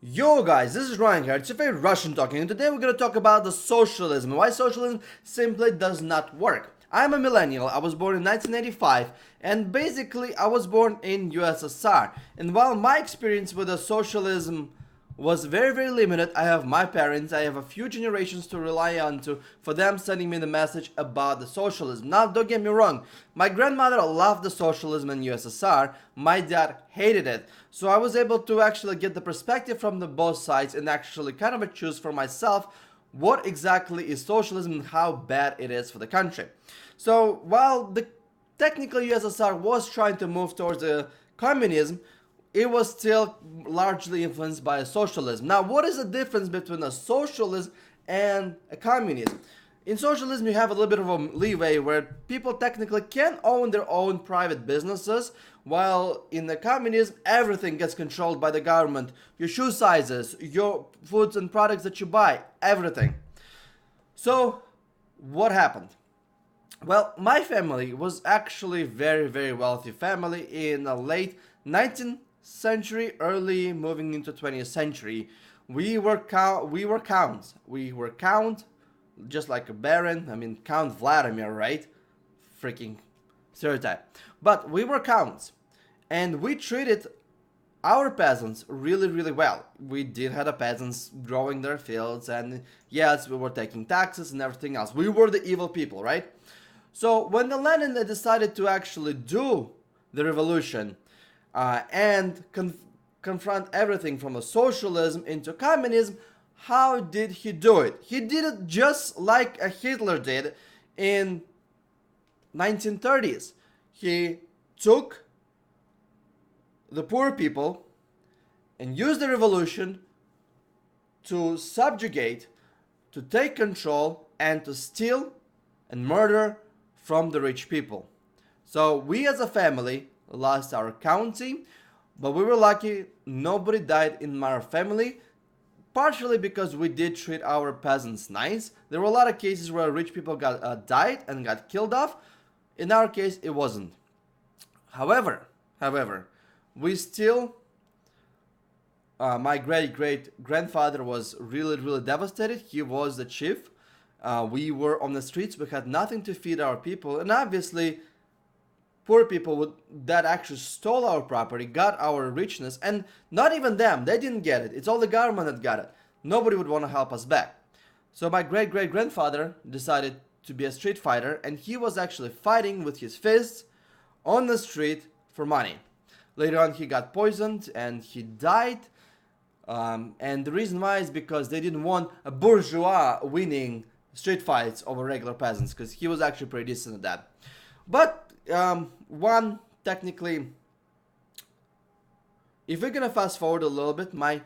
Yo guys, this is Ryan here, it's your favorite Russian talking, and today we're gonna talk about the socialism, why socialism simply does not work. I'm a millennial, I was born in 1985, and basically I was born in USSR. And while my experience with the socialism was very limited, I have my parents, I have a few generations to rely on to for them sending me the message about the socialism. Now don't get me wrong, my grandmother loved the socialism in USSR, my dad hated it. So I was able to actually get the perspective from the both sides and actually kind of choose for myself what exactly is socialism and how bad it is for the country. So while the technical USSR was trying to move towards the communism, it was still largely influenced by socialism. Now, what is the difference between a socialism and a communism? In socialism, you have a little bit of a leeway where people technically can own their own private businesses, while in the communism, everything gets controlled by the government. Your shoe sizes, your foods and products that you buy, everything. So, what happened? Well, my family was actually very wealthy family in the late 19th century, early moving into 20th century. We were counts. We were count, just like a baron. I mean, Count Vladimir, right? Freaking stereotype. But we were counts, and we treated our peasants really well. We did have the peasants growing their fields, and yes, we were taking taxes and everything else. We were the evil people, right? So when the Lenin decided to actually do the revolution and confront everything from a socialism into communism, how did he do it? He did it just like a Hitler did in 1930s. He took the poor people and used the revolution to subjugate, to take control, and to steal and murder from the rich people. So we as a family lost our county, but we were lucky nobody died in our family, partially because we did treat our peasants nice. There were a lot of cases where rich people got died and got killed off. In our case, it wasn't. However, we still my great grandfather was really devastated. He was the chief. We were on the streets. We had nothing to feed our people, and obviously, poor people that actually stole our property, got our richness, and not even them. They didn't get it. It's all the government that got it. Nobody would want to help us back. So my great grandfather decided to be a street fighter, and he was actually fighting with his fists on the street for money. Later on, he got poisoned and he died. And the reason why is because they didn't want a bourgeois winning street fights over regular peasants, because he was actually pretty decent at that. But one technically, if we're gonna fast forward a little bit, my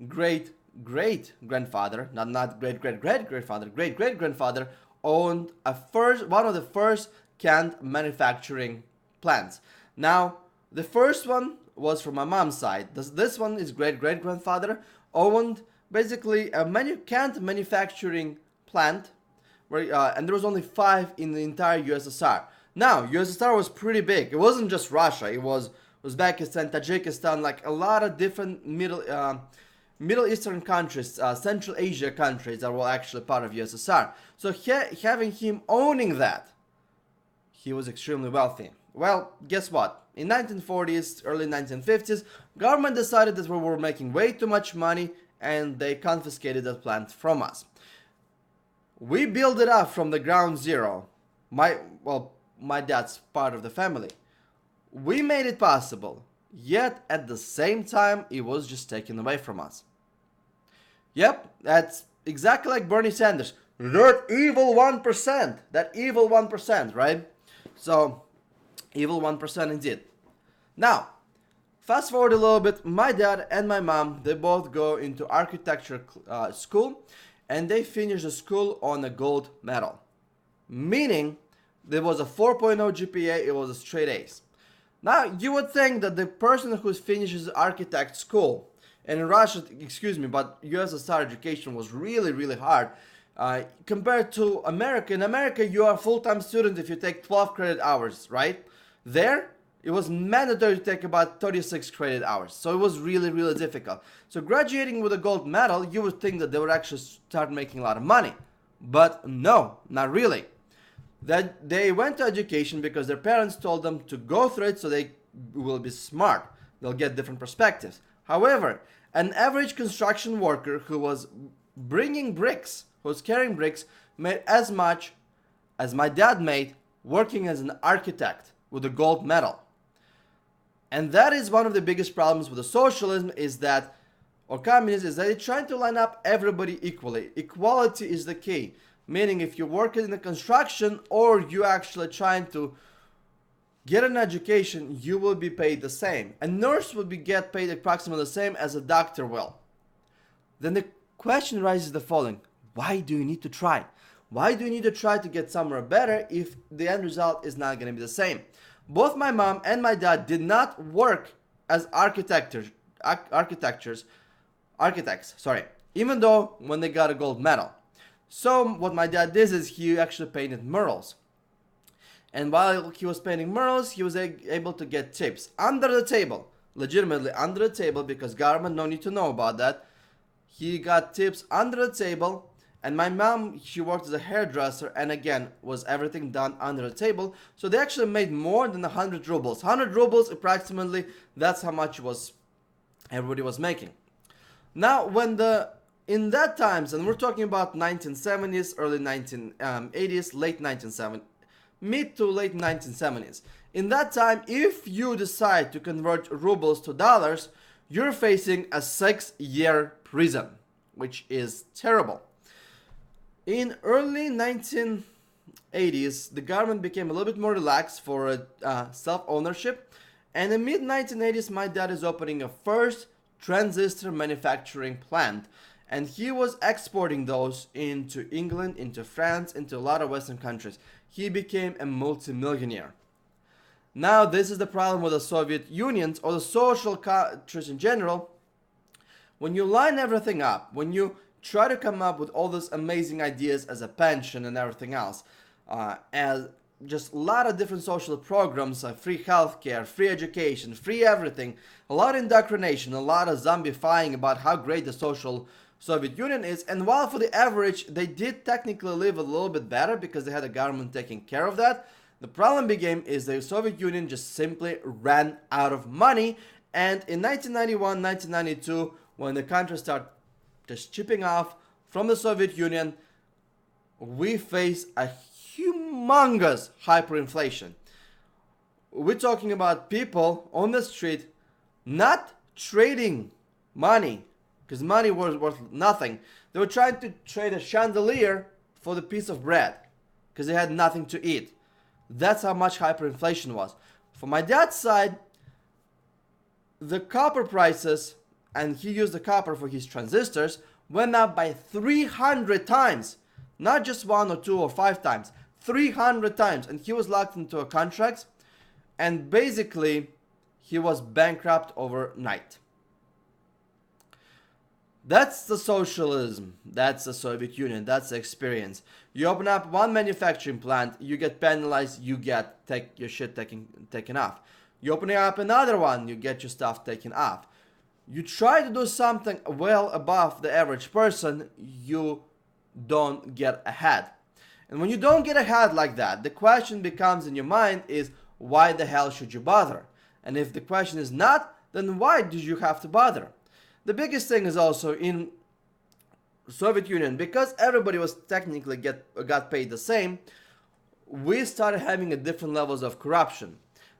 great grandfather, not great grandfather, great grandfather owned one of the first canned manufacturing plants. Now, the first one was from my mom's side. This one is great grandfather owned basically a canned manufacturing plant, where and there was only 5 in the entire USSR. Now, USSR was pretty big. It wasn't just Russia. It was Uzbekistan, Tajikistan, like a lot of different Middle Eastern countries, Central Asia countries that were actually part of USSR. So having him owning that, he was extremely wealthy. Well, guess what? In 1940s, early 1950s, government decided that we were making way too much money, and they confiscated that plant from us. We built it up from the ground zero. My dad's part of the family. We made it possible, yet at the same time, it was just taken away from us. Yep, that's exactly like Bernie Sanders. That evil 1%. That evil 1%, right? So, evil 1% indeed. Now, fast forward a little bit. My dad and my mom, they both go into architecture school, and they finish the school on a gold medal. Meaning, there was a 4.0 GPA, it was a straight Ace. Now, you would think that the person who finishes architect school, and in Russia, excuse me, but USSR education was really hard. Compared to America, in America, you are a full-time student if you take 12 credit hours, right? There, it was mandatory to take about 36 credit hours. So it was really, really difficult. So graduating with a gold medal, you would think that they would actually start making a lot of money. But no, not really. That they went to education because their parents told them to go through it so they will be smart. They'll get different perspectives. However, an average construction worker who was bringing bricks, who was carrying bricks, made as much as my dad made working as an architect with a gold medal. And that is one of the biggest problems with the socialism is that, or communism, is that it's trying to line up everybody equally. Equality is the key. Meaning if you work in the construction or you actually trying to get an education, you will be paid the same. A nurse will get paid approximately the same as a doctor will. Then the question rises the following. Why do you need to try? Why do you need to try to get somewhere better if the end result is not going to be the same? Both my mom and my dad did not work as architects, even though when they got a gold medal. So what my dad did is he actually painted murals. And while he was painting murals, he was able to get tips under the table, legitimately under the table, because government no need to know about that. He got tips under the table. And my mom, she worked as a hairdresser, and again, was everything done under the table. So they actually made more than 100 rubles. 100 rubles approximately, that's how much everybody was making. Now, in that times, and we're talking about 1970s, early 1980s, late 1970s, mid to late 1970s. In that time, if you decide to convert rubles to dollars, you're facing a 6-year prison, which is terrible. In early 1980s, the government became a little bit more relaxed for self-ownership. And in mid-1980s, my dad is opening a first transistor manufacturing plant. And he was exporting those into England, into France, into a lot of Western countries. He became a multimillionaire. Now, this is the problem with the Soviet Union or the social countries in general. When you line everything up, when you try to come up with all these amazing ideas as a pension and everything else, as just a lot of different social programs, free healthcare, free education, free everything, a lot of indoctrination, a lot of zombifying about how great the Soviet Union is. And while for the average, they did technically live a little bit better because they had a government taking care of that, the problem became is the Soviet Union just simply ran out of money. And in 1991, 1992, when the country started just chipping off from the Soviet Union, we face a humongous hyperinflation. We're talking about people on the street not trading money, because money was worth nothing. They were trying to trade a chandelier for the piece of bread, because they had nothing to eat. That's how much hyperinflation was. For my dad's side, the copper prices, and he used the copper for his transistors, went up by 300 times. Not just 1 or 2 or 5 times, 300 times. And he was locked into a contract, and basically he was bankrupt overnight. That's the socialism. That's the Soviet Union. That's the experience. You open up one manufacturing plant, you get penalized, you get your shit taken off. You open up another one, you get your stuff taken off. You try to do something well above the average person, you don't get ahead. And when you don't get ahead like that, the question becomes in your mind is, why the hell should you bother? And if the question is not, then why did you have to bother? The biggest thing is also in Soviet Union, because everybody was technically got paid the same, we started having a different levels of corruption.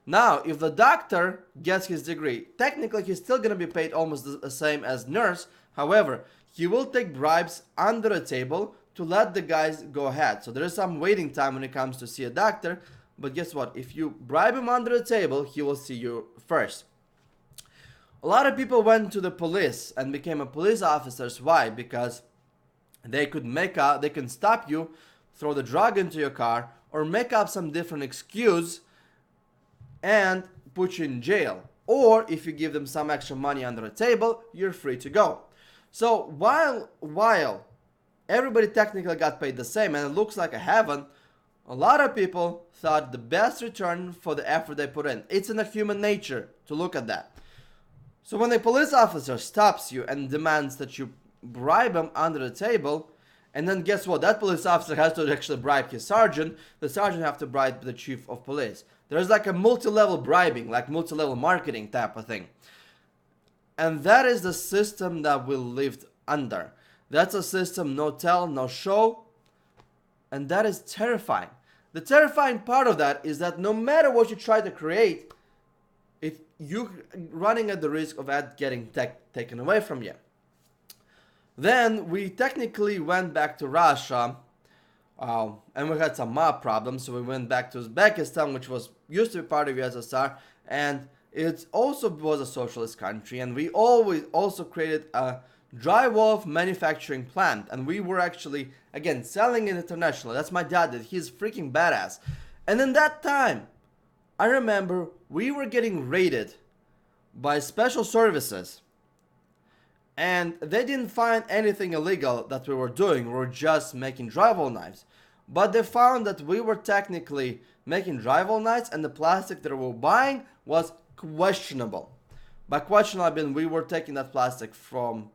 Now, if the doctor gets his degree, technically he's still going to be paid almost the same as nurse. However, he will take bribes under the table to let the guys go ahead. So there is some waiting time when it comes to see a doctor. But guess what? If you bribe him under the table, he will see you first. A lot of people went to the police and became a police officers. Why? Because they can stop you, throw the drug into your car, or make up some different excuse and put you in jail. Or if you give them some extra money under the table, you're free to go. So while everybody technically got paid the same and it looks like a heaven, A lot of people thought the best return for the effort they put in. It's in the human nature to look at that. So when a police officer stops you and demands that you bribe him under the table, and then guess what? That police officer has to actually bribe his sergeant. The sergeant have to bribe the chief of police. There's like a multi-level bribing, like multi-level marketing type of thing. And that is the system that we lived under. That's a system, no tell, no show. And that is terrifying. The terrifying part of that is that no matter what you try to create, you're running at the risk of that getting taken away from you. Then we technically went back to Russia, and we had some mob problems, so we went back to Uzbekistan, which used to be part of USSR, and it also was a socialist country, and we always also created a drywall manufacturing plant, and we were actually, again, selling it internationally. That's my dad did. He's freaking badass. And in that time, I remember we were getting raided by special services, and they didn't find anything illegal that we were doing. We were just making drywall knives. But they found that we were technically making drywall knives, and the plastic that we were buying was questionable. By questionable, I mean we were taking that plastic from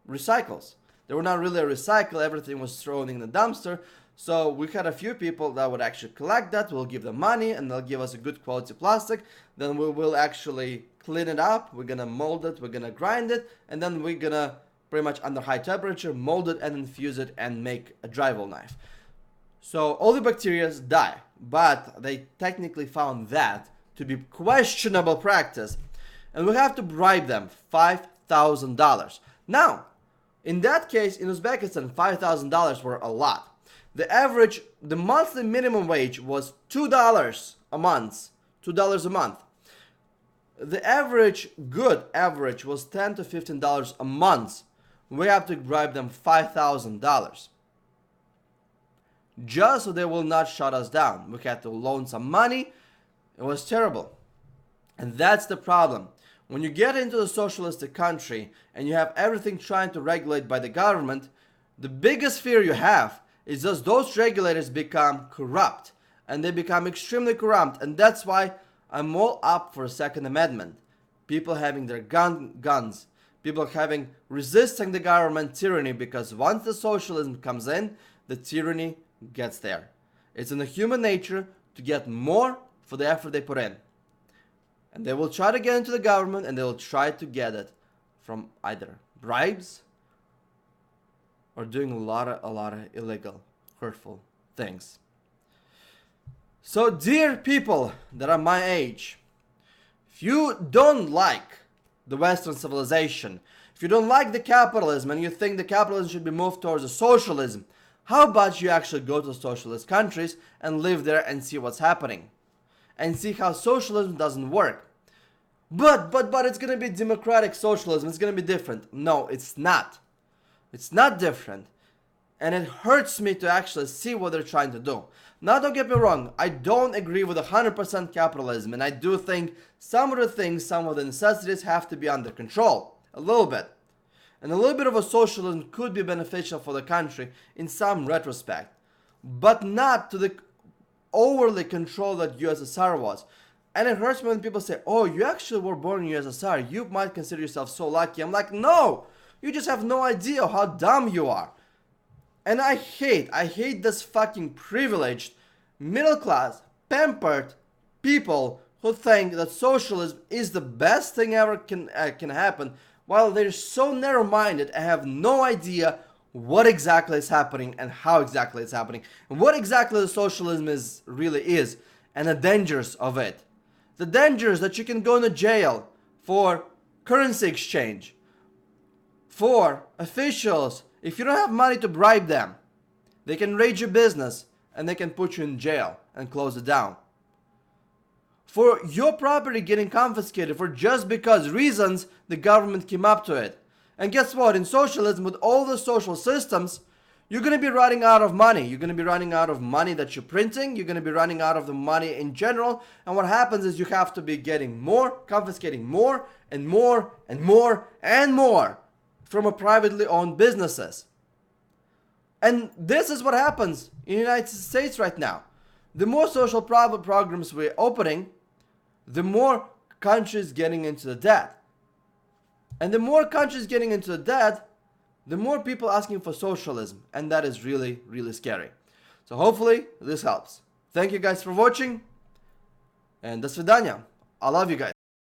recycles. They were not really a recycle, everything was thrown in the dumpster. So we had a few people that would actually collect that. We'll give them money and they'll give us a good quality plastic. Then we will actually clean it up. We're gonna mold it, we're gonna grind it, and then we're gonna pretty much under high temperature mold it and infuse it and make a drywall knife. So all the bacteria die, but they technically found that to be questionable practice, and we have to bribe them $5,000. Now, in that case, in Uzbekistan, $5,000 were a lot. The monthly minimum wage was $2 a month. $2 a month. The good average was $10 to $15 a month. We have to bribe them $5,000. Just so they will not shut us down. We had to loan some money. It was terrible. And that's the problem. When you get into a socialistic country and you have everything trying to regulate by the government, the biggest fear you have is just those regulators become corrupt, and they become extremely corrupt, and that's why I'm all up for a Second Amendment. People having their guns, people resisting the government tyranny, because once the socialism comes in, the tyranny gets there. It's in the human nature to get more for the effort they put in. And they will try to get into the government, and they will try to get it from either bribes or doing a lot of illegal, hurtful things. So, dear people that are my age, if you don't like the Western civilization, if you don't like the capitalism and you think the capitalism should be moved towards a socialism, how about you actually go to socialist countries and live there and see what's happening? And see how socialism doesn't work. But it's gonna be democratic socialism, it's gonna be different. No, it's not. It's not different. And it hurts me to actually see what they're trying to do. Now, don't get me wrong, I don't agree with 100% capitalism, and I do think some of the things, some of the necessities have to be under control. A little bit. And a little bit of a socialism could be beneficial for the country in some retrospect. But not to the overly control that USSR was. And it hurts me when people say, oh, you actually were born in USSR, you might consider yourself so lucky. I'm like, no! You just have no idea how dumb you are. And I hate this fucking privileged, middle class, pampered people who think that socialism is the best thing ever can happen, while they're so narrow-minded and have no idea what exactly is happening and how exactly it's happening, and what exactly the socialism really is, and the dangers of it. The dangers that you can go into jail for currency exchange, for officials. If you don't have money to bribe them, they can raid your business and they can put you in jail and close it down. For your property getting confiscated for just because reasons the government came up to it. And guess what? In socialism, with all the social systems, you're going to be running out of money. You're going to be running out of money that you're printing. You're going to be running out of the money in general. And what happens is you have to be getting more, confiscating more and more and more and more from a privately owned businesses. And this is what happens in the United States right now. the more social programs we're opening, the more countries getting into the debt. And the more countries getting into the debt, the more people asking for socialism. And that is really, really scary. So hopefully this helps. Thank you guys for watching. And до свидания. I love you guys.